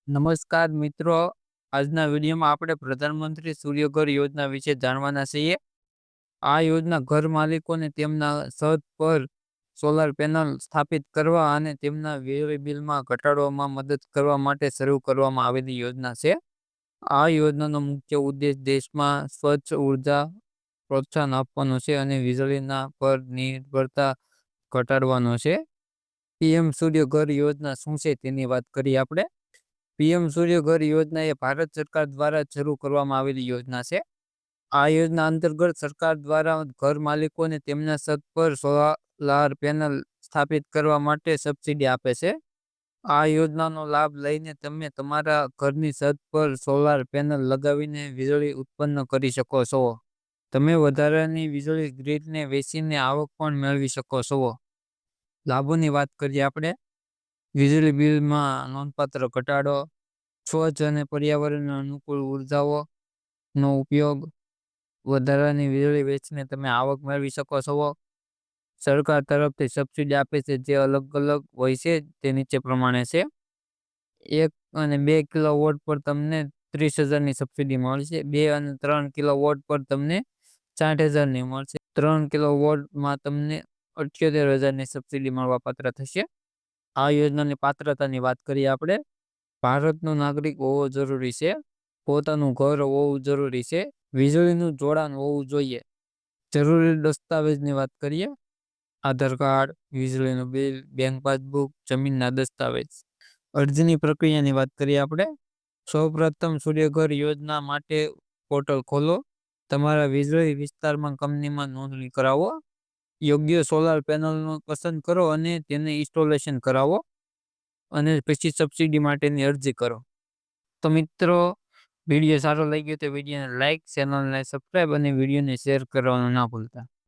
નમસ્કાર મિત્રો, આજના વિડીયોમાં આપણે પ્રધાનમંત્રી સૂર્યઘર યોજના વિશે જાણવાના છીએ. આ યોજના ઘર માલિકોને તેમના છત પર સોલાર પેનલ સ્થાપિત કરવા અને તેમના વીજળી બિલમાં ઘટાડવામાં મદદ કરવા માટે શરૂ કરવામાં આવેલી યોજના છે. આ યોજનાનો મુખ્ય ઉદ્દેશ દેશમાં સ્વચ્છ ઉર્જા પ્રોત્સાહન આપવાનો છે અને વીજળીના પર નિર્ભરતા ઘટાડવાનો છે. પીએમ સૂર્યઘર યોજના શું છે તેની વાત કરીએ આપણે. પીએમ સૂર્યઘર યોજના એ ભારત સરકાર દ્વારા શરૂ કરવામાં આવેલી યોજના છે. આ યોજના અંતર્ગત સરકાર દ્વારા ઘર માલિકોને તેમના છત પર સોલાર પેનલ સ્થાપિત કરવા માટે સબસિડી આપે છે. આ યોજનાનો લાભ લઈને તમે તમારા ઘરની છત પર સોલાર પેનલ લગાવીને વીજળી ઉત્પન્ન કરી શકો છો. તમે વધારાની વીજળી ગ્રીડને વેચીને આવક પણ મેળવી શકો છો. લાભોની વાત કરીએ આપણે. વીજળી બિલમાં નોંધપાત્ર ઘટાડો, સ્વચ્છ અને પર્યાવરણ અનુકૂળ ઉર્જાઓનો ઉપયોગ, વધારાની વીજળી વેચીને તમે આવક મેળવી શકો છો. સરકાર તરફથી સબસિડી આપે છે જે અલગ અલગ હોય છે તે નીચે પ્રમાણે છે. 1 અને 2 કિલોવોટ પર તમને 30,000ની સબસિડી મળશે. 2 અને 3 કિલોવોટ પર તમને 60,000ની મળશે. 3 કિલોવોટમાં તમને 78,000ની સબસિડી મળવા પાત્ર થશે. આ યોજનાની પાત્રતાની વાત કરીએ આપણે. ભારતનો નાગરિક હોવો જરૂરી છે. પોતાનું ઘર હોવું જરૂરી છે. વીજળીનું જોડાણ હોવું જોઈએ. જરૂરી દસ્તાવેજની વાત કરીએ. આધાર કાર્ડ, વીજળીનું બિલ, બેંક પાસબુક, જમીનના દસ્તાવેજ. અરજીની પ્રક્રિયાની વાત કરીએ આપણે. સૌપ્રથમ સૂર્યઘર યોજના માટે પોર્ટલ ખોલો. તમારા વીજળી વિસ્તારમાં કંપનીમાં નોંધણી કરાવો. યોગ્ય સોલાર પેનલનો પસંદ કરો અને તેને ઇન્સ્ટોલેશન કરાવો અને પછી સબસિડી માટેની અરજી કરો. તો મિત્રો, વિડીયો સારો લાગ્યો તો વિડીયોને લાઇક, ચેનલને સબસ્ક્રાઈબ અને વિડીયોને શેર કરવાનું ના ભૂલતા.